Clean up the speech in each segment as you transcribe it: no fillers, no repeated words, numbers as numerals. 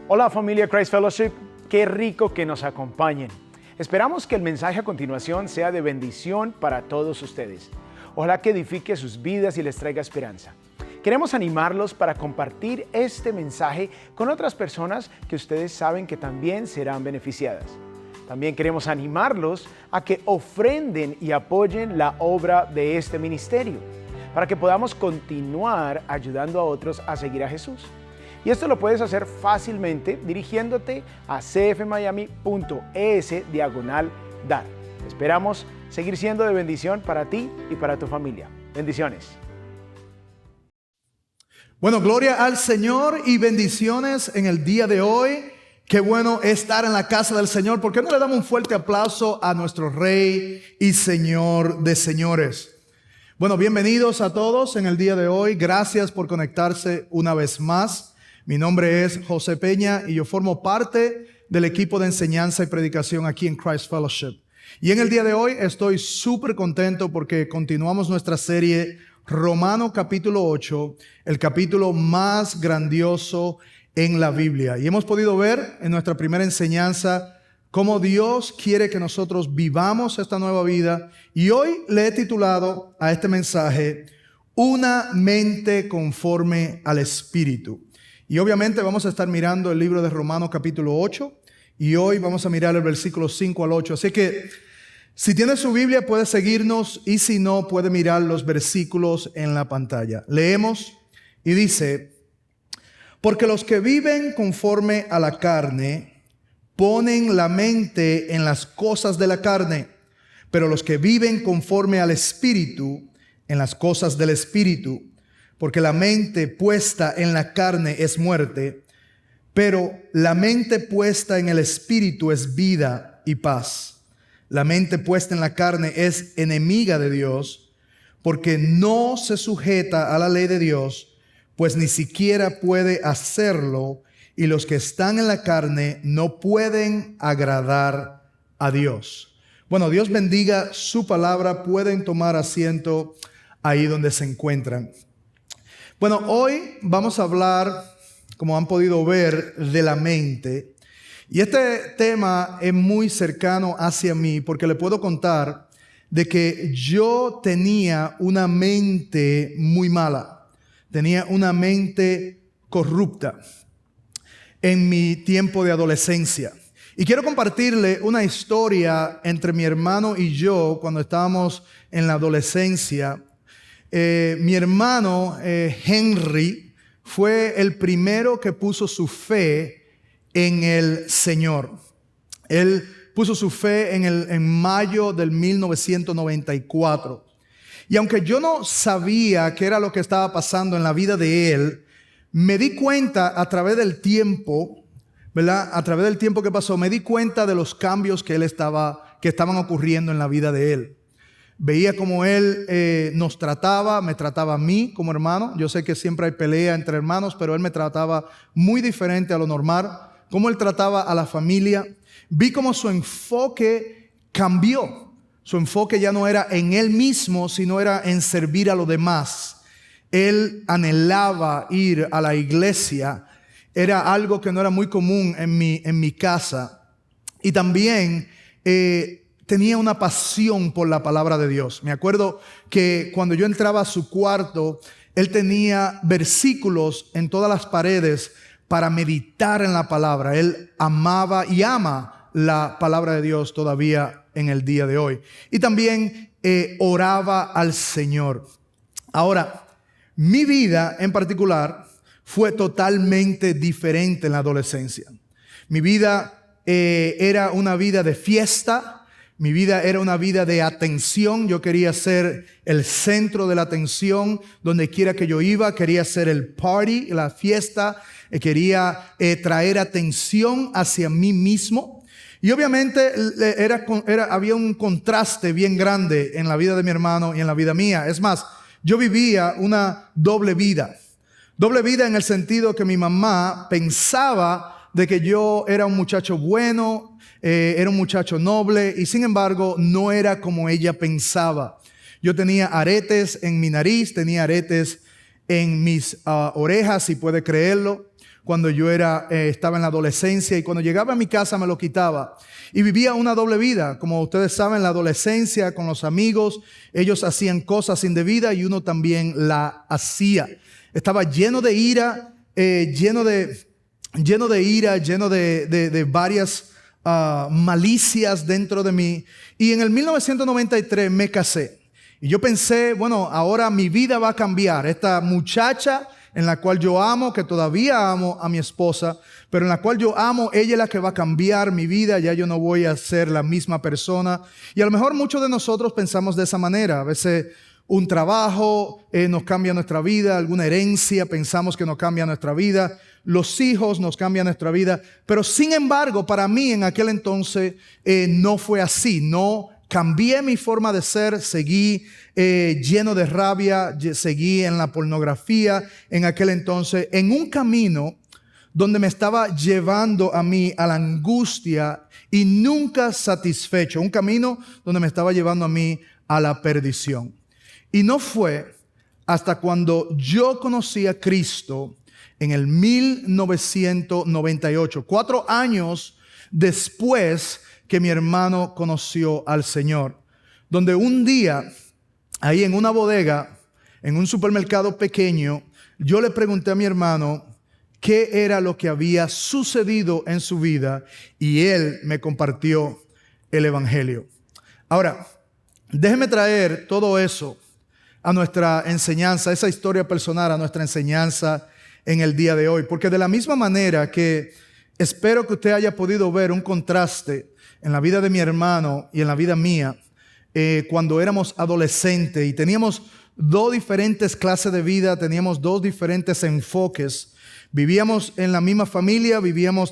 Hola familia Christ Fellowship, qué rico que nos acompañen. Esperamos que el mensaje a continuación sea de bendición para todos ustedes. Ojalá que edifique sus vidas y les traiga esperanza. Queremos animarlos para compartir este mensaje con otras personas que ustedes saben que también serán beneficiadas. También queremos animarlos a que ofrenden y apoyen la obra de este ministerio, para que podamos continuar ayudando a otros a seguir a Jesús. Y esto lo puedes hacer fácilmente dirigiéndote a cfmiami.es/dar. Esperamos seguir siendo de bendición para ti y para tu familia. Bendiciones. Bueno, gloria al Señor y bendiciones en el día de hoy. Qué bueno estar en la casa del Señor. ¿Por qué no le damos un fuerte aplauso a nuestro Rey y Señor de señores? Bueno, bienvenidos a todos en el día de hoy. Gracias por conectarse una vez más. Mi nombre es José Peña y yo formo parte del equipo de enseñanza y predicación aquí en Christ Fellowship. Y en el día de hoy estoy súper contento porque continuamos nuestra serie Romanos capítulo 8, el capítulo más grandioso en la Biblia. Y hemos podido ver en nuestra primera enseñanza cómo Dios quiere que nosotros vivamos esta nueva vida. Y hoy le he titulado a este mensaje, Una mente conforme al Espíritu. Y obviamente vamos a estar mirando el libro de Romanos capítulo 8 y hoy vamos a mirar el versículo 5 al 8. Así que si tiene su Biblia puede seguirnos y si no puede mirar los versículos en la pantalla. Leemos y dice, porque los que viven conforme a la carne ponen la mente en las cosas de la carne, pero los que viven conforme al Espíritu en las cosas del Espíritu. Porque la mente puesta en la carne es muerte, pero la mente puesta en el Espíritu es vida y paz. La mente puesta en la carne es enemiga de Dios, porque no se sujeta a la ley de Dios, pues ni siquiera puede hacerlo, y los que están en la carne no pueden agradar a Dios. Bueno, Dios bendiga su palabra. Pueden tomar asiento ahí donde se encuentran. Bueno, hoy vamos a hablar, como han podido ver, de la mente. Y este tema es muy cercano hacia mí porque le puedo contar de que yo tenía una mente muy mala. Tenía una mente corrupta en mi tiempo de adolescencia. Y quiero compartirle una historia entre mi hermano y yo cuando estábamos en la adolescencia. Mi hermano Henry fue el primero que puso su fe en el Señor. Él puso su fe en mayo del 1994. Y aunque yo no sabía qué era lo que estaba pasando en la vida de él, me di cuenta a través del tiempo, ¿verdad? A través del tiempo que pasó, me di cuenta de los cambios que estaban ocurriendo en la vida de él. Veía cómo él nos trataba, me trataba a mí como hermano. Yo sé que siempre hay pelea entre hermanos, pero él me trataba muy diferente a lo normal. Cómo él trataba a la familia. Vi cómo su enfoque cambió. Su enfoque ya no era en él mismo, sino era en servir a los demás. Él anhelaba ir a la iglesia. Era algo que no era muy común en mi casa. Y también tenía una pasión por la palabra de Dios. Me acuerdo que cuando yo entraba a su cuarto, él tenía versículos en todas las paredes para meditar en la palabra. Él amaba y ama la palabra de Dios todavía en el día de hoy. Y también oraba al Señor. Ahora, mi vida en particular fue totalmente diferente en la adolescencia. Mi vida era una vida de fiesta. Mi vida era una vida de atención. Yo quería ser el centro de la atención donde quiera que yo iba. Quería ser el party, la fiesta. Quería traer atención hacia mí mismo. Y obviamente había un contraste bien grande en la vida de mi hermano y en la vida mía. Es más, yo vivía una doble vida. Doble vida en el sentido que mi mamá pensaba de que yo era un muchacho bueno, era un muchacho noble y sin embargo no era como ella pensaba. Yo tenía aretes en mi nariz, tenía aretes en mis orejas, si puede creerlo. cuando yo estaba en la adolescencia, y cuando llegaba a mi casa me lo quitaba. Y vivía una doble vida. Como ustedes saben, la adolescencia con los amigos, ellos hacían cosas indebidas y uno también la hacía. Estaba lleno de ira, lleno de varias malicias dentro de mí. Y en el 1993 me casé. Y yo pensé, bueno, ahora mi vida va a cambiar. Esta muchacha en la cual yo amo, que todavía amo a mi esposa, pero en la cual yo amo, ella es la que va a cambiar mi vida. Ya yo no voy a ser la misma persona. Y a lo mejor muchos de nosotros pensamos de esa manera. A veces un trabajo nos cambia nuestra vida, alguna herencia pensamos que nos cambia nuestra vida, los hijos nos cambian nuestra vida, pero sin embargo para mí en aquel entonces no fue así. No cambié mi forma de ser, seguí lleno de rabia, seguí en la pornografía en aquel entonces, en un camino donde me estaba llevando a mí a la angustia y nunca satisfecho, un camino donde me estaba llevando a mí a la perdición. Y no fue hasta cuando yo conocí a Cristo en el 1998, 4 años después que mi hermano conoció al Señor, donde un día, ahí en una bodega, en un supermercado pequeño, yo le pregunté a mi hermano qué era lo que había sucedido en su vida y él me compartió el Evangelio. Ahora, déjeme traer todo eso a nuestra enseñanza, esa historia personal a nuestra enseñanza en el día de hoy. Porque de la misma manera que espero que usted haya podido ver un contraste en la vida de mi hermano y en la vida mía, cuando éramos adolescentes y teníamos 2 diferentes clases de vida, teníamos 2 diferentes enfoques. Vivíamos en la misma familia,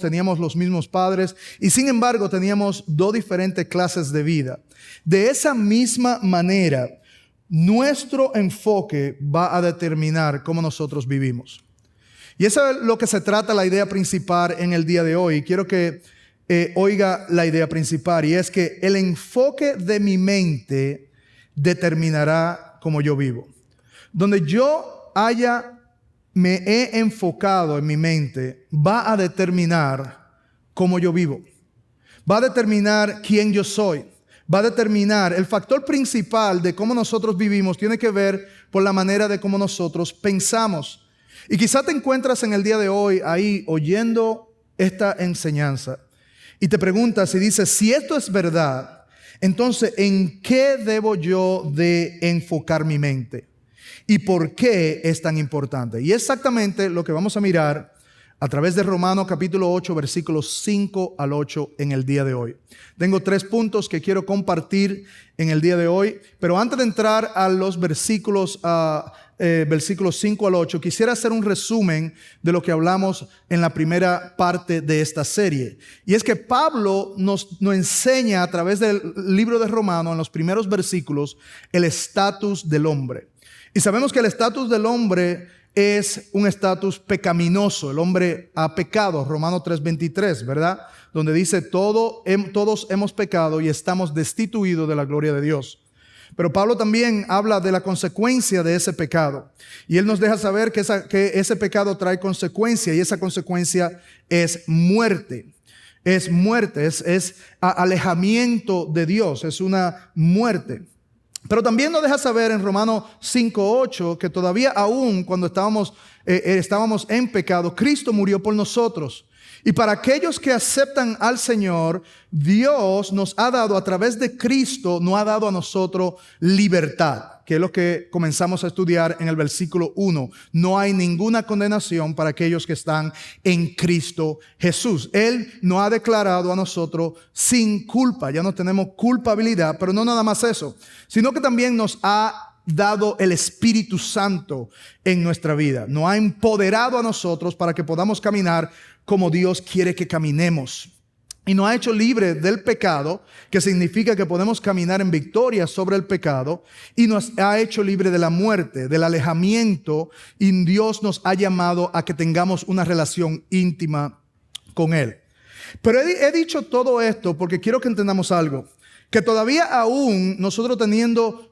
teníamos los mismos padres y sin embargo teníamos 2 diferentes clases de vida. De esa misma manera, nuestro enfoque va a determinar cómo nosotros vivimos. Y eso es lo que se trata, la idea principal en el día de hoy. Quiero que oiga la idea principal, y es que el enfoque de mi mente determinará cómo yo vivo. Donde yo me he enfocado en mi mente, va a determinar cómo yo vivo. Va a determinar quién yo soy. Va a determinar el factor principal de cómo nosotros vivimos, tiene que ver por la manera de cómo nosotros pensamos. Y quizá te encuentras en el día de hoy ahí oyendo esta enseñanza y te preguntas y dices, si esto es verdad, entonces ¿en qué debo yo de enfocar mi mente? ¿Y por qué es tan importante? Y exactamente lo que vamos a mirar a través de Romanos capítulo 8, versículos 5 al 8 en el día de hoy. Tengo 3 puntos que quiero compartir en el día de hoy, pero antes de entrar a los versículos 5 al 8, quisiera hacer un resumen de lo que hablamos en la primera parte de esta serie. Y es que Pablo nos enseña a través del libro de Romanos, en los primeros versículos, el estatus del hombre. Y sabemos que el estatus del hombre es un estatus pecaminoso. El hombre ha pecado, Romanos 3:23, ¿verdad? Donde dice, todos hemos pecado y estamos destituidos de la gloria de Dios. Pero Pablo también habla de la consecuencia de ese pecado. Y él nos deja saber que ese pecado trae consecuencia, y esa consecuencia es muerte. Es muerte, es alejamiento de Dios, es una muerte. Pero también nos deja saber en Romanos 5:8 que todavía aún cuando estábamos en pecado, Cristo murió por nosotros. Y para aquellos que aceptan al Señor, Dios nos ha dado a través de Cristo, nos ha dado a nosotros libertad, que es lo que comenzamos a estudiar en el versículo 1. No hay ninguna condenación para aquellos que están en Cristo Jesús. Él nos ha declarado a nosotros sin culpa. Ya no tenemos culpabilidad, pero no nada más eso, sino que también nos ha dado el Espíritu Santo en nuestra vida. Nos ha empoderado a nosotros para que podamos caminar como Dios quiere que caminemos. Y nos ha hecho libre del pecado, que significa que podemos caminar en victoria sobre el pecado. Y nos ha hecho libre de la muerte, del alejamiento. Y Dios nos ha llamado a que tengamos una relación íntima con Él. Pero he dicho todo esto porque quiero que entendamos algo. Que todavía aún nosotros teniendo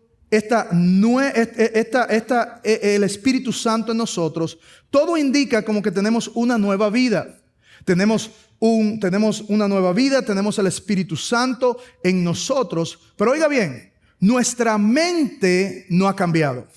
el Espíritu Santo en nosotros, todo indica como que tenemos una nueva vida. Tenemos una nueva vida, tenemos el Espíritu Santo en nosotros. Pero oiga bien, nuestra mente no ha cambiado.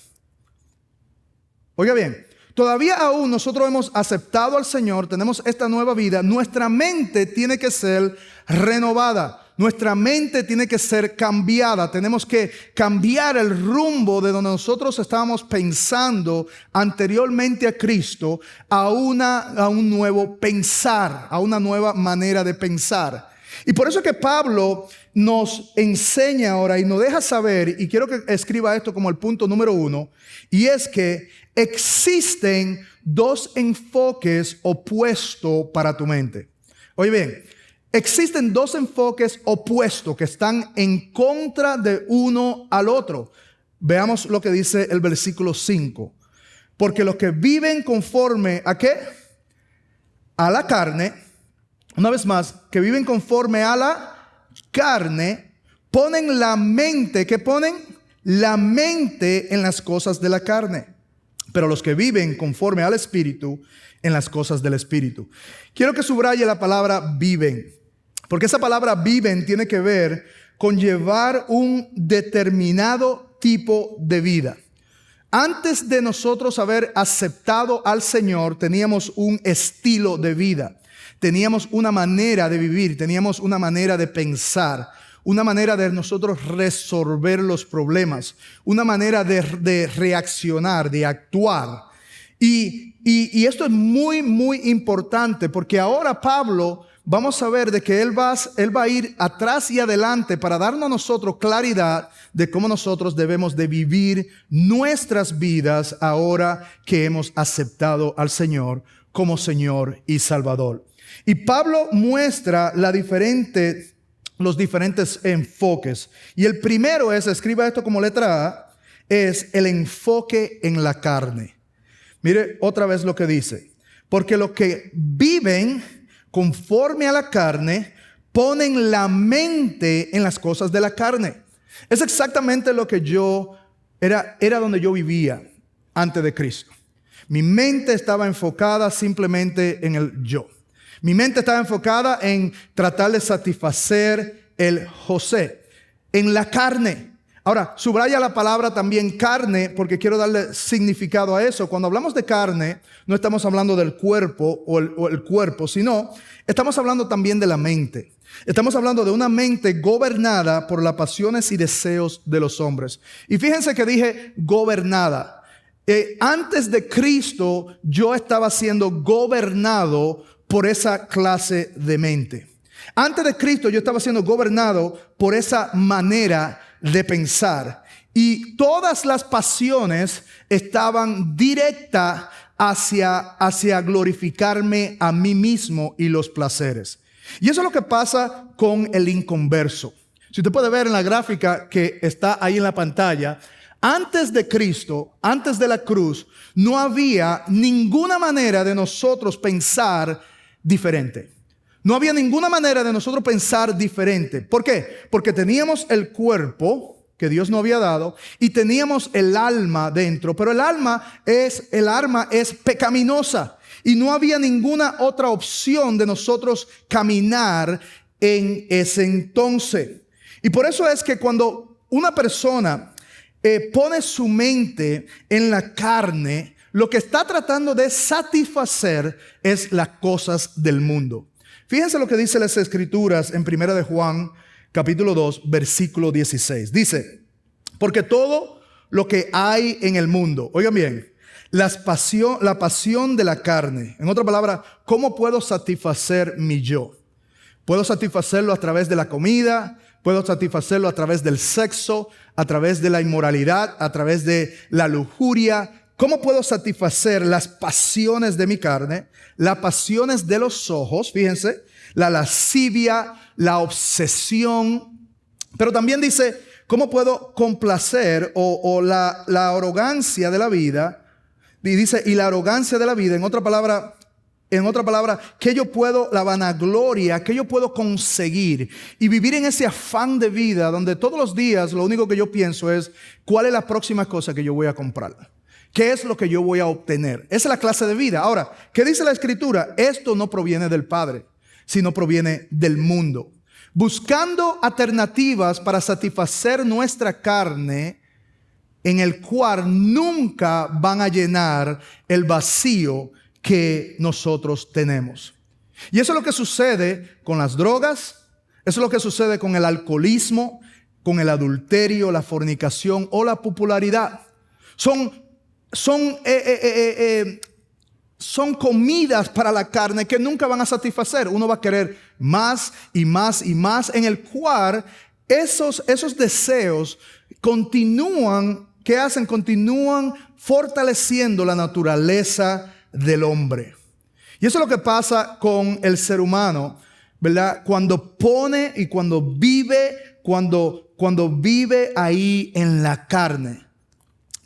Oiga bien, todavía aún nosotros hemos aceptado al Señor, tenemos esta nueva vida. Nuestra mente tiene que ser renovada. Nuestra mente tiene que ser cambiada. Tenemos que cambiar el rumbo de donde nosotros estábamos pensando anteriormente a Cristo a un nuevo pensar, a una nueva manera de pensar. Y por eso es que Pablo nos enseña ahora y nos deja saber, y quiero que escriba esto como el punto número 1, y es que existen dos enfoques opuestos para tu mente. Oye bien, existen dos enfoques opuestos que están en contra de uno al otro. Veamos lo que dice el versículo 5. Porque los que viven conforme ¿a qué? A la carne, una vez más, que viven conforme a la carne, ponen la mente, ¿qué ponen? La mente en las cosas de la carne. Pero los que viven conforme al Espíritu, en las cosas del Espíritu. Quiero que subraye la palabra viven. Porque esa palabra viven tiene que ver con llevar un determinado tipo de vida. Antes de nosotros haber aceptado al Señor, teníamos un estilo de vida. Teníamos una manera de vivir, teníamos una manera de pensar, una manera de nosotros resolver los problemas, una manera de reaccionar, de actuar. Y esto es muy, muy importante porque ahora Pablo, vamos a ver de que él va a ir atrás y adelante para darnos a nosotros claridad de cómo nosotros debemos de vivir nuestras vidas ahora que hemos aceptado al Señor como Señor y Salvador. Y Pablo muestra los diferentes enfoques. Y el primero es, escriba esto como letra A, es el enfoque en la carne. Mire otra vez lo que dice. Porque los que viven conforme a la carne, ponen la mente en las cosas de la carne. Es exactamente lo que era donde yo vivía antes de Cristo. Mi mente estaba enfocada simplemente en el yo. Mi mente estaba enfocada en tratar de satisfacer el José, en la carne. Ahora, subraya la palabra también carne porque quiero darle significado a eso. Cuando hablamos de carne, no estamos hablando del cuerpo o el cuerpo, sino estamos hablando también de la mente. Estamos hablando de una mente gobernada por las pasiones y deseos de los hombres. Y fíjense que dije gobernada. Antes de Cristo, yo estaba siendo gobernado por esa clase de mente. Antes de Cristo, yo estaba siendo gobernado por esa manera de pensar. Y todas las pasiones estaban directas hacia glorificarme a mí mismo y los placeres. Y eso es lo que pasa con el inconverso. Si usted puede ver en la gráfica que está ahí en la pantalla, antes de Cristo, antes de la cruz, no había ninguna manera de nosotros pensar diferente. No había ninguna manera de nosotros pensar diferente. ¿Por qué? Porque teníamos el cuerpo que Dios nos había dado y teníamos el alma dentro. Pero el alma es pecaminosa y no había ninguna otra opción de nosotros caminar en ese entonces. Y por eso es que cuando una persona pone su mente en la carne, lo que está tratando de satisfacer es las cosas del mundo. Fíjense lo que dice las Escrituras en 1 de Juan, capítulo 2, versículo 16. Dice, porque todo lo que hay en el mundo, oigan bien, la pasión de la carne. En otra palabra, ¿cómo puedo satisfacer mi yo? Puedo satisfacerlo a través de la comida, puedo satisfacerlo a través del sexo, a través de la inmoralidad, a través de la lujuria. ¿Cómo puedo satisfacer las pasiones de mi carne, las pasiones de los ojos? Fíjense, la lascivia, la obsesión. Pero también dice, ¿cómo puedo complacer o la arrogancia de la vida? Y dice, y la arrogancia de la vida, en otra palabra, En otra palabra, que yo puedo, la vanagloria, que yo puedo conseguir y vivir en ese afán de vida donde todos los días lo único que yo pienso es cuál es la próxima cosa que yo voy a comprar. ¿Qué es lo que yo voy a obtener? Esa es la clase de vida. Ahora, ¿qué dice la Escritura? Esto no proviene del Padre, sino proviene del mundo. Buscando alternativas para satisfacer nuestra carne, en el cual nunca van a llenar el vacío que nosotros tenemos. Y eso es lo que sucede con las drogas, eso es lo que sucede con el alcoholismo, con el adulterio, la fornicación o la popularidad. Son comidas para la carne que nunca van a satisfacer. Uno va a querer más y más y más, en el cual esos deseos continúan, ¿qué hacen? Continúan fortaleciendo la naturaleza del hombre. Y eso es lo que pasa con el ser humano, ¿verdad? Cuando pone y cuando vive ahí en la carne.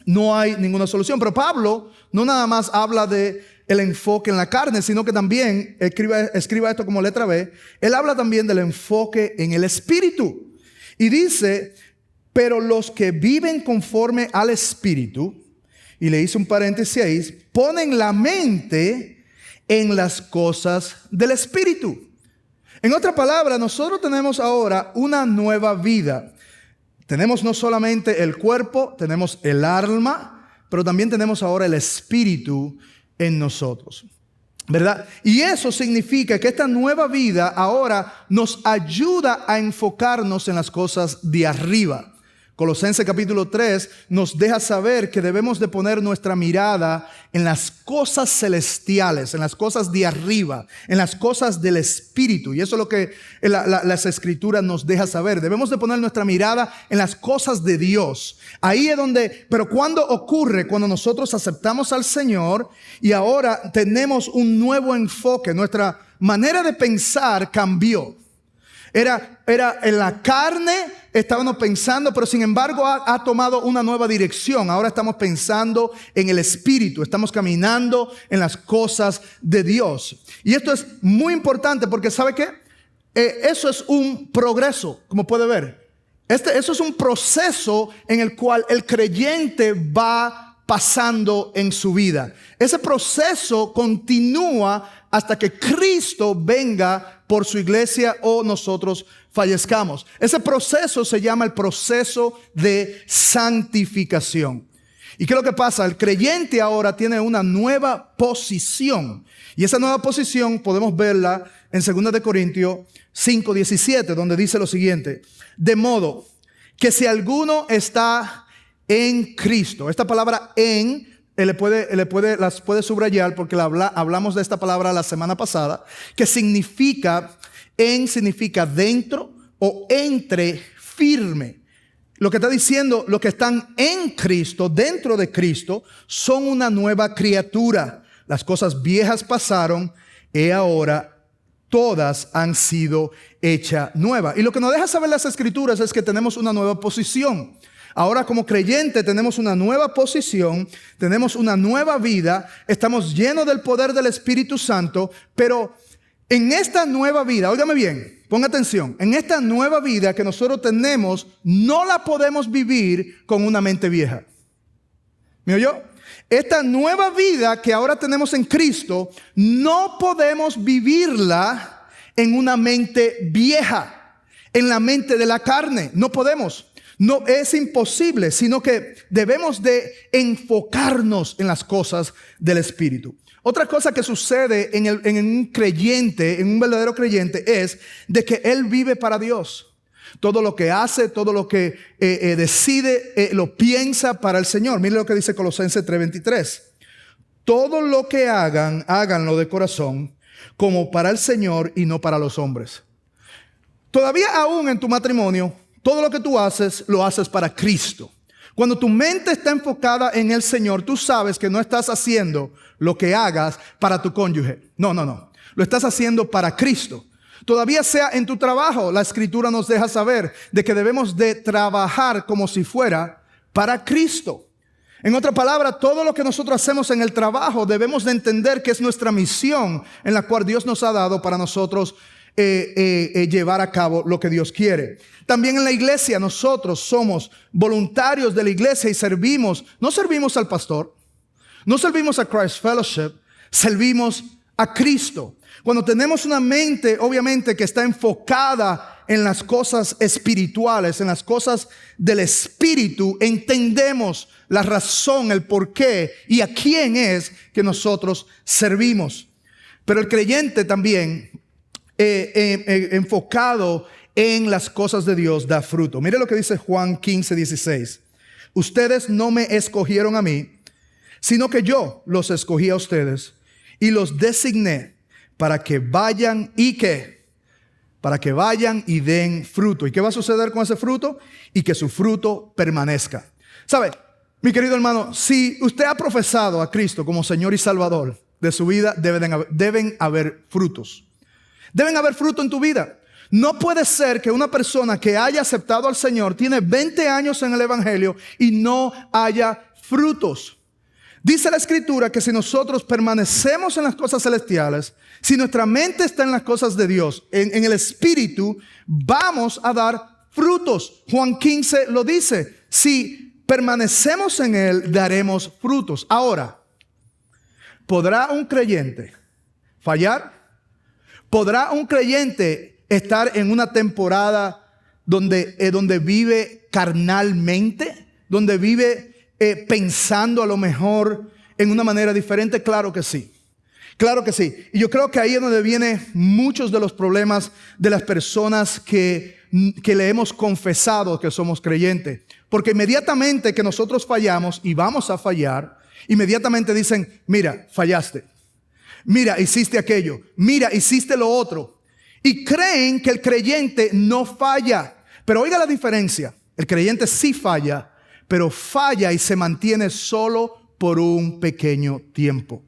No hay ninguna solución. Pero Pablo no nada más habla de el enfoque en la carne, sino que también, escriba esto como letra B, él habla también del enfoque en el espíritu. Y dice, pero los que viven conforme al espíritu, y le hice un paréntesis ahí, ponen la mente en las cosas del espíritu. En otra palabra, nosotros tenemos ahora una nueva vida. Tenemos no solamente el cuerpo, tenemos el alma, pero también tenemos ahora el espíritu en nosotros, ¿verdad? Y eso significa que esta nueva vida ahora nos ayuda a enfocarnos en las cosas de arriba. Colosenses capítulo 3 nos deja saber que debemos de poner nuestra mirada en las cosas celestiales, en las cosas de arriba, en las cosas del Espíritu. Y eso es lo que las Escrituras nos deja saber. Debemos de poner nuestra mirada en las cosas de Dios. Ahí es donde, pero ¿cuándo ocurre? Cuando nosotros aceptamos al Señor y ahora tenemos un nuevo enfoque. Nuestra manera de pensar cambió. Era en la carne, estábamos pensando, pero sin embargo ha tomado una nueva dirección. Ahora estamos pensando en el Espíritu, estamos caminando en las cosas de Dios. Y esto es muy importante porque ¿sabe qué? Eso es un progreso, como puede ver. Eso es un proceso en el cual el creyente va pasando en su vida. Ese proceso continúa hasta que Cristo venga por su iglesia o nosotros fallezcamos. Ese proceso se llama el proceso de santificación. ¿Y qué es lo que pasa? El creyente ahora tiene una nueva posición. Y esa nueva posición podemos verla en 2 de Corintios 5:17, donde dice lo siguiente: de modo que si alguno está en Cristo, esta palabra en, las puede subrayar porque hablamos de esta palabra la semana pasada, que significa dentro o entre firme. Lo que está diciendo, los que están en Cristo, dentro de Cristo, son una nueva criatura. Las cosas viejas pasaron y ahora todas han sido hechas nuevas. Y lo que nos deja saber las Escrituras es que tenemos una nueva posición. Ahora como creyente tenemos una nueva posición, tenemos una nueva vida, estamos llenos del poder del Espíritu Santo, pero en esta nueva vida, óigame bien, ponga atención, en esta nueva vida que nosotros tenemos, no la podemos vivir con una mente vieja. ¿Me oyó? Esta nueva vida que ahora tenemos en Cristo, no podemos vivirla en una mente vieja, en la mente de la carne, no podemos. No es imposible, sino que debemos de enfocarnos en las cosas del Espíritu. Otra cosa que sucede en un creyente, en un verdadero creyente, es de que él vive para Dios. Todo lo que hace, todo lo que decide, lo piensa para el Señor. Mire lo que dice Colosenses 3:23. Todo lo que hagan, háganlo de corazón, como para el Señor y no para los hombres. Todavía aún en tu matrimonio, todo lo que tú haces, lo haces para Cristo. Cuando tu mente está enfocada en el Señor, tú sabes que no estás haciendo lo que hagas para tu cónyuge. No. Lo estás haciendo para Cristo. Todavía sea en tu trabajo, la Escritura nos deja saber de que debemos de trabajar como si fuera para Cristo. En otra palabra, todo lo que nosotros hacemos en el trabajo debemos de entender que es nuestra misión en la cual Dios nos ha dado para nosotros llevar a cabo lo que Dios quiere. También en la iglesia nosotros somos voluntarios de la iglesia y servimos. No servimos al pastor, no servimos a Christ Fellowship, servimos a Cristo. Cuando tenemos una mente, obviamente, que está enfocada en las cosas espirituales, en las cosas del espíritu, entendemos la razón, el por qué y a quién es que nosotros servimos. Pero el creyente también, enfocado en las cosas de Dios, da fruto. Mire lo que dice Juan 15:16. Ustedes no me escogieron a mí, sino que yo los escogí a ustedes y los designé para que vayan y para que vayan y den fruto. ¿Y qué va a suceder con ese fruto? Y que su fruto permanezca. ¿Sabe, mi querido hermano? Si usted ha profesado a Cristo como Señor y Salvador de su vida, deben haber frutos. Deben haber fruto en tu vida. No puede ser que una persona que haya aceptado al Señor tiene 20 años en el Evangelio y no haya frutos. Dice la Escritura que si nosotros permanecemos en las cosas celestiales, si nuestra mente está en las cosas de Dios, en el Espíritu, vamos a dar frutos. Juan 15 lo dice. Si permanecemos en Él, daremos frutos. Ahora, ¿podrá un creyente fallar? ¿Podrá un creyente estar en una temporada donde vive carnalmente? ¿Donde vive pensando a lo mejor en una manera diferente? Claro que sí. Claro que sí. Y yo creo que ahí es donde vienen muchos de los problemas de las personas que le hemos confesado que somos creyentes. Porque inmediatamente que nosotros fallamos, y vamos a fallar, inmediatamente dicen, mira, fallaste. Mira, hiciste aquello. Mira, hiciste lo otro. Y creen que el creyente no falla. Pero oiga la diferencia. El creyente sí falla, pero falla y se mantiene solo por un pequeño tiempo.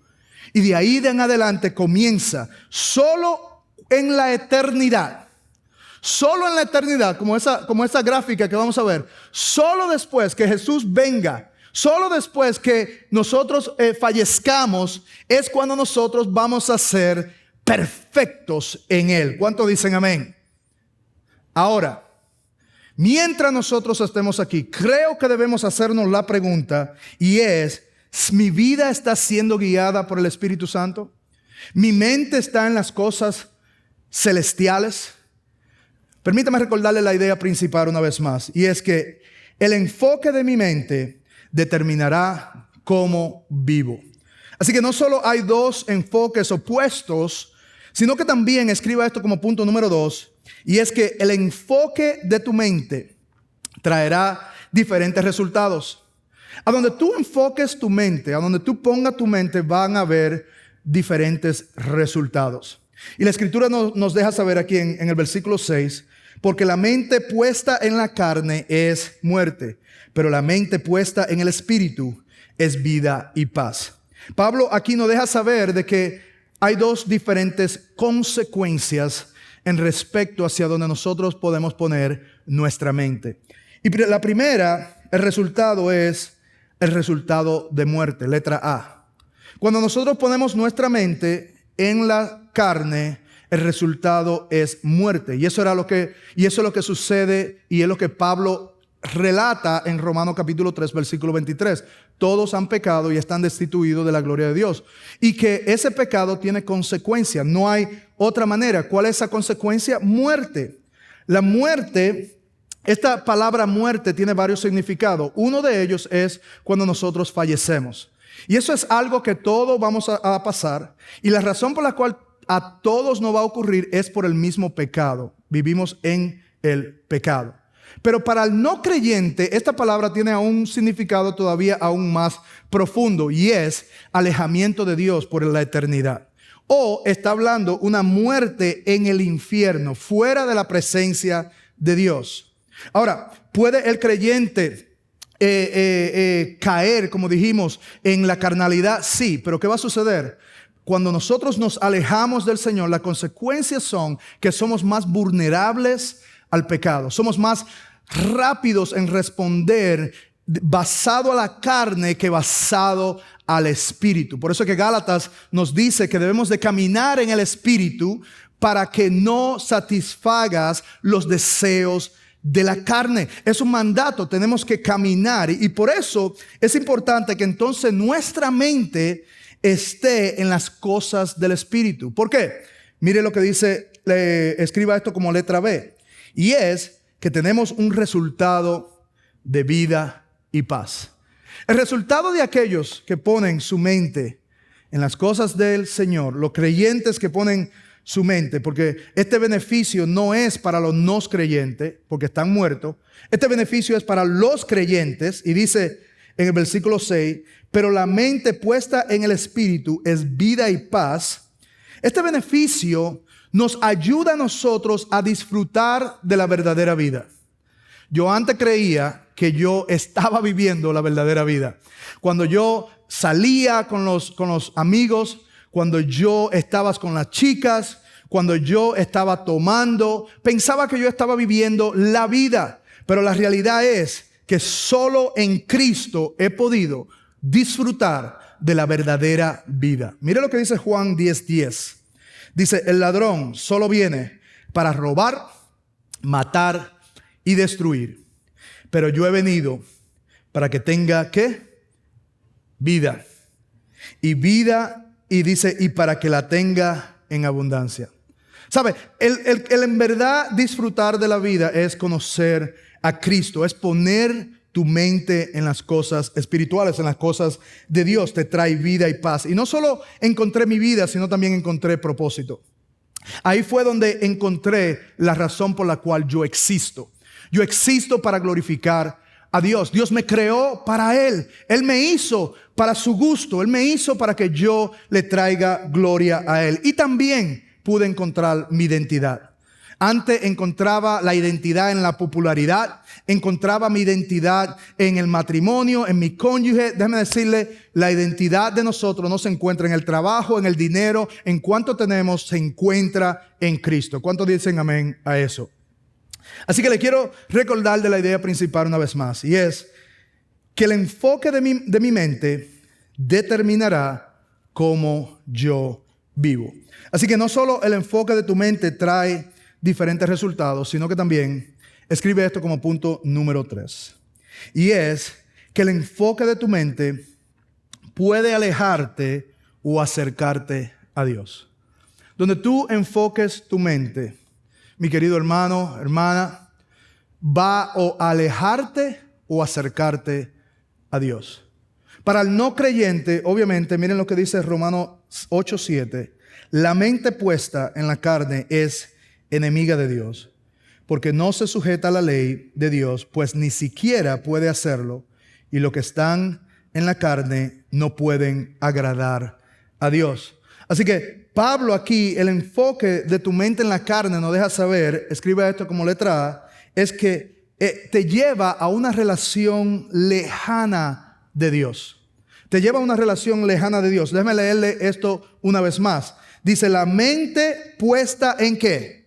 Y de ahí en adelante comienza solo en la eternidad. Solo en la eternidad, como esa gráfica que vamos a ver. Solo después que Jesús venga, solo después que nosotros fallezcamos, es cuando nosotros vamos a ser perfectos en Él. ¿Cuántos dicen amén? Ahora, mientras nosotros estemos aquí, creo que debemos hacernos la pregunta, y es: ¿mi vida está siendo guiada por el Espíritu Santo? ¿Mi mente está en las cosas celestiales? Permítame recordarle la idea principal una vez más, y es que el enfoque de mi mente determinará cómo vivo. Así que no solo hay dos enfoques opuestos, sino que también, escriba esto como punto número 2, y es que el enfoque de tu mente traerá diferentes resultados. A donde tú enfoques tu mente, a donde tú pongas tu mente, van a haber diferentes resultados. Y la Escritura nos deja saber aquí en el versículo 6, porque la mente puesta en la carne es muerte, pero la mente puesta en el Espíritu es vida y paz. Pablo aquí nos deja saber de que hay dos diferentes consecuencias en respecto hacia donde nosotros podemos poner nuestra mente. Y la primera, el resultado es el resultado de muerte, letra A. Cuando nosotros ponemos nuestra mente en la carne, el resultado es muerte. Y eso es lo que sucede, y es lo que Pablo relata en Romanos capítulo 3, versículo 23. Todos han pecado y están destituidos de la gloria de Dios. Y que ese pecado tiene consecuencia. No hay otra manera. ¿Cuál es esa consecuencia? Muerte. La muerte, esta palabra muerte tiene varios significados. Uno de ellos es cuando nosotros fallecemos. Y eso es algo que todos vamos a pasar. Y la razón por la cual a todos nos va a ocurrir es por el mismo pecado. Vivimos en el pecado. Pero para el no creyente, esta palabra tiene un significado todavía aún más profundo, y es alejamiento de Dios por la eternidad. O está hablando una muerte en el infierno, fuera de la presencia de Dios. Ahora, ¿puede el creyente caer, como dijimos, en la carnalidad? Sí, pero ¿qué va a suceder? Cuando nosotros nos alejamos del Señor, las consecuencias son que somos más vulnerables al pecado. Somos más rápidos en responder basado a la carne que basado al espíritu. Por eso es que Gálatas nos dice que debemos de caminar en el espíritu para que no satisfagas los deseos de la carne. Es un mandato, tenemos que caminar, y por eso es importante que entonces nuestra mente esté en las cosas del espíritu. ¿Por qué? Mire lo que dice, escriba esto como letra B, y es que tenemos un resultado de vida y paz. El resultado de aquellos que ponen su mente en las cosas del Señor, los creyentes que ponen su mente, porque este beneficio no es para los no creyentes, porque están muertos. Este beneficio es para los creyentes, y dice en el versículo 6, pero la mente puesta en el espíritu es vida y paz. Este beneficio nos ayuda a nosotros a disfrutar de la verdadera vida. Yo antes creía que yo estaba viviendo la verdadera vida. Cuando yo salía con los amigos, cuando yo estaba con las chicas, cuando yo estaba tomando, pensaba que yo estaba viviendo la vida. Pero la realidad es que solo en Cristo he podido disfrutar de la verdadera vida. Mire lo que dice Juan 10:10. Dice, el ladrón solo viene para robar, matar y destruir. Pero yo he venido para que tenga, ¿qué? Vida. Y vida, y dice, y para que la tenga en abundancia. ¿Sabe? El en verdad disfrutar de la vida es conocer a Cristo, es poner tu mente en las cosas espirituales, en las cosas de Dios. Te trae vida y paz. Y no solo encontré mi vida, sino también encontré propósito. Ahí fue donde encontré la razón por la cual yo existo. Yo existo para glorificar a Dios. Dios me creó para Él. Él me hizo para su gusto. Él me hizo para que yo le traiga gloria a Él. Y también pude encontrar mi identidad. Antes encontraba la identidad en la popularidad, encontraba mi identidad en el matrimonio, en mi cónyuge. Déjeme decirle, la identidad de nosotros no se encuentra en el trabajo, en el dinero, en cuánto tenemos, se encuentra en Cristo. ¿Cuántos dicen amén a eso? Así que le quiero recordar de la idea principal una vez más, y es que el enfoque de mi mente determinará cómo yo vivo. Así que no solo el enfoque de tu mente trae diferentes resultados, sino que también escribe esto como punto número 3. Y es que el enfoque de tu mente puede alejarte o acercarte a Dios. Donde tú enfoques tu mente, mi querido hermano, hermana, va o a alejarte o acercarte a Dios. Para el no creyente, obviamente, miren lo que dice Romanos 8:7. La mente puesta en la carne es enemiga de Dios, porque no se sujeta a la ley de Dios, pues ni siquiera puede hacerlo, y los que están en la carne no pueden agradar a Dios. Así que Pablo aquí, el enfoque de tu mente en la carne nos deja saber, escribe esto como letra A, es que te lleva a una relación lejana de Dios. Te lleva a una relación lejana de Dios. Déjame leerle esto una vez más. Dice, la mente puesta en ¿qué?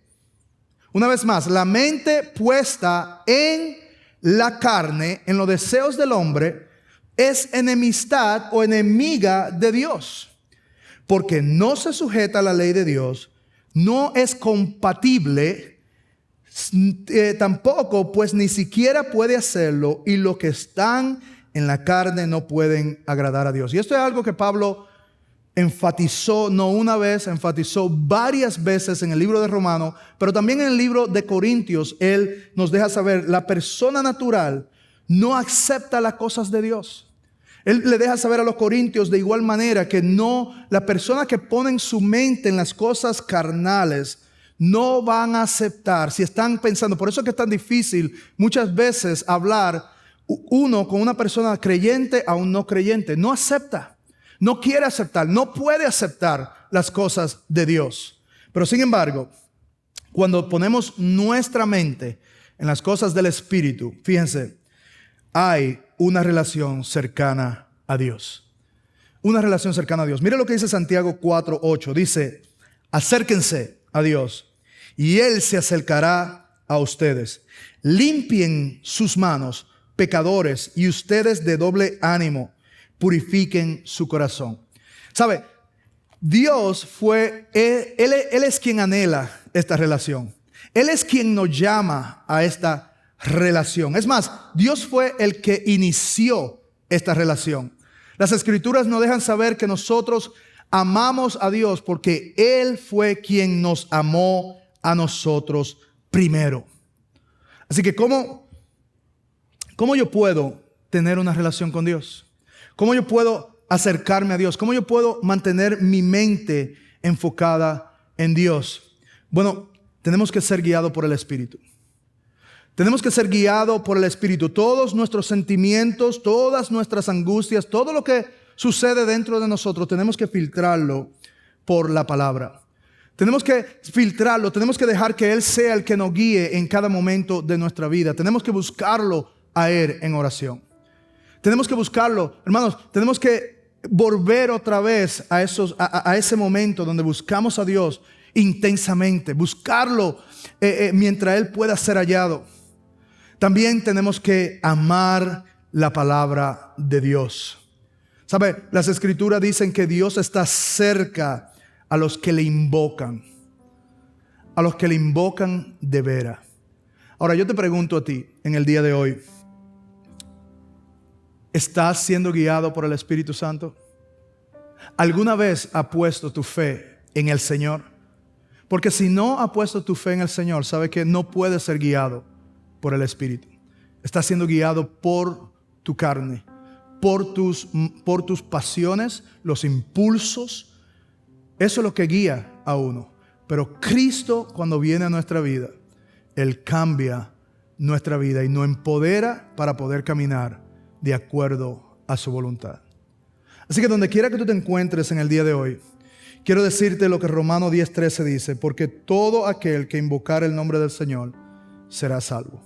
Una vez más, la mente puesta en la carne, en los deseos del hombre, es enemistad o enemiga de Dios. Porque no se sujeta a la ley de Dios, no es compatible, tampoco pues ni siquiera puede hacerlo, y los que están en la carne no pueden agradar a Dios. Y esto es algo que Pablo enfatizó, no una vez, enfatizó varias veces en el libro de Romanos, pero también en el libro de Corintios. Él nos deja saber, la persona natural no acepta las cosas de Dios. Él le deja saber a los corintios de igual manera que no, la persona que ponen su mente en las cosas carnales no van a aceptar. Si están pensando, por eso es que es tan difícil muchas veces hablar uno con una persona creyente a un no creyente. No acepta. No quiere aceptar, no puede aceptar las cosas de Dios. Pero sin embargo, cuando ponemos nuestra mente en las cosas del Espíritu, fíjense, hay una relación cercana a Dios. Una relación cercana a Dios. Mire lo que dice Santiago 4:8. Dice, acérquense a Dios y Él se acercará a ustedes. Limpien sus manos pecadores, y ustedes de doble ánimo, purifiquen su corazón. ¿Sabe? Dios Él es quien anhela esta relación. Él es quien nos llama a esta relación. Es más, Dios fue el que inició esta relación. Las Escrituras nos dejan saber que nosotros amamos a Dios porque Él fue quien nos amó a nosotros primero. Así que ¿cómo yo puedo tener una relación con Dios? ¿Cómo yo puedo acercarme a Dios? ¿Cómo yo puedo mantener mi mente enfocada en Dios? Bueno, tenemos que ser guiados por el Espíritu. Tenemos que ser guiados por el Espíritu. Todos nuestros sentimientos, todas nuestras angustias, todo lo que sucede dentro de nosotros, tenemos que filtrarlo por la palabra. Tenemos que filtrarlo, tenemos que dejar que Él sea el que nos guíe en cada momento de nuestra vida. Tenemos que buscarlo a Él en oración. Tenemos que buscarlo, hermanos, tenemos que volver otra vez a ese momento donde buscamos a Dios intensamente, buscarlo mientras Él pueda ser hallado. También tenemos que amar la palabra de Dios. ¿Sabe? Las Escrituras dicen que Dios está cerca a los que le invocan. A los que le invocan de veras. Ahora yo te pregunto a ti en el día de hoy, ¿estás siendo guiado por el Espíritu Santo? ¿Alguna vez has puesto tu fe en el Señor? Porque si no has puesto tu fe en el Señor, sabe que no puedes ser guiado por el Espíritu. Estás siendo guiado por tu carne, por tus pasiones, los impulsos. Eso es lo que guía a uno. Pero Cristo, cuando viene a nuestra vida, Él cambia nuestra vida y nos empodera para poder caminar de acuerdo a su voluntad. Así que donde quiera que tú te encuentres en el día de hoy, quiero decirte lo que Romanos 10:13 dice: porque todo aquel que invocar el nombre del Señor será salvo.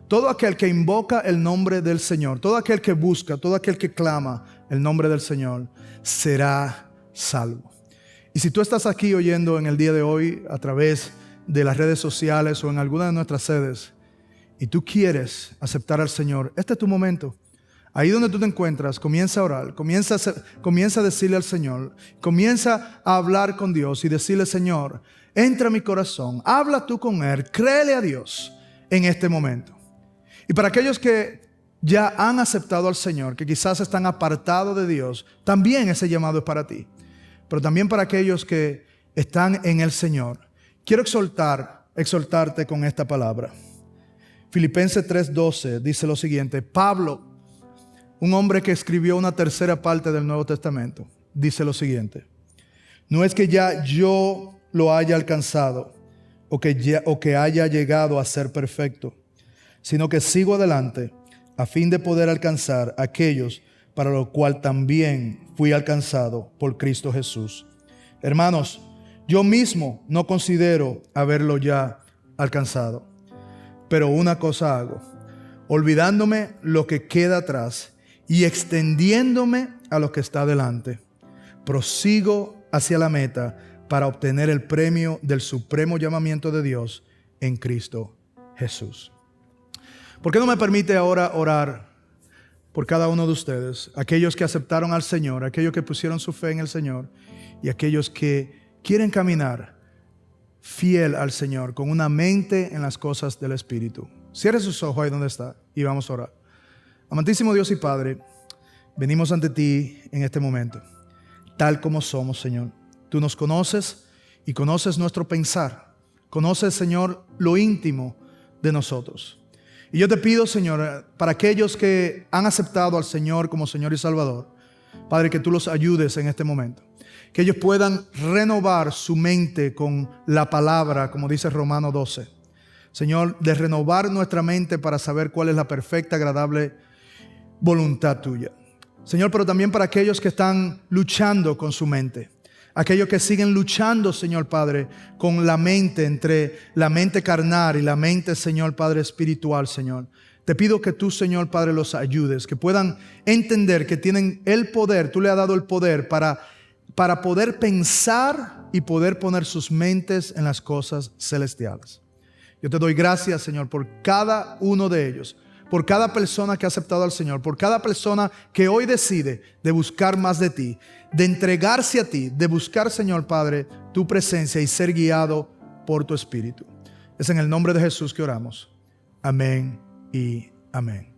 Todo aquel que invoca el nombre del Señor, todo aquel que busca, todo aquel que clama el nombre del Señor, será salvo. Y si tú estás aquí oyendo en el día de hoy a través de las redes sociales o en alguna de nuestras sedes y tú quieres aceptar al Señor, este es tu momento. Ahí donde tú te encuentras, comienza a orar, comienza a decirle al Señor, comienza a hablar con Dios y decirle: Señor, entra a mi corazón, habla tú con Él, créele a Dios en este momento. Y para aquellos que ya han aceptado al Señor, que quizás están apartados de Dios, también ese llamado es para ti. Pero también para aquellos que están en el Señor, quiero exhortarte con esta palabra. Filipenses 3:12 dice lo siguiente: Pablo, un hombre que escribió una tercera parte del Nuevo Testamento, dice lo siguiente: no es que ya yo lo haya alcanzado o que haya llegado a ser perfecto, sino que sigo adelante a fin de poder alcanzar aquellos para lo cual también fui alcanzado por Cristo Jesús. Hermanos, yo mismo no considero haberlo ya alcanzado, pero una cosa hago, olvidándome lo que queda atrás y extendiéndome a lo que está delante, prosigo hacia la meta para obtener el premio del supremo llamamiento de Dios en Cristo Jesús. ¿Por qué no me permite ahora orar por cada uno de ustedes? Aquellos que aceptaron al Señor, aquellos que pusieron su fe en el Señor y aquellos que quieren caminar fiel al Señor con una mente en las cosas del Espíritu. Cierre sus ojos ahí donde está y vamos a orar. Amantísimo Dios y Padre, venimos ante ti en este momento, tal como somos, Señor. Tú nos conoces y conoces nuestro pensar. Conoces, Señor, lo íntimo de nosotros. Y yo te pido, Señor, para aquellos que han aceptado al Señor como Señor y Salvador, Padre, que tú los ayudes en este momento. Que ellos puedan renovar su mente con la palabra, como dice Romanos 12. Señor, de renovar nuestra mente para saber cuál es la perfecta, agradable voluntad tuya. Señor, pero también para aquellos que están luchando con su mente. Aquellos que siguen luchando, Señor Padre, con la mente, entre la mente carnal y la mente, Señor Padre, espiritual, Señor. Te pido que tú, Señor Padre, los ayudes, que puedan entender que tienen el poder, tú le has dado el poder para poder pensar y poder poner sus mentes en las cosas celestiales. Yo te doy gracias, Señor, por cada uno de ellos, por cada persona que ha aceptado al Señor, por cada persona que hoy decide de buscar más de ti, de entregarse a ti, de buscar, Señor Padre, tu presencia y ser guiado por tu Espíritu. Es en el nombre de Jesús que oramos. Amén y amén.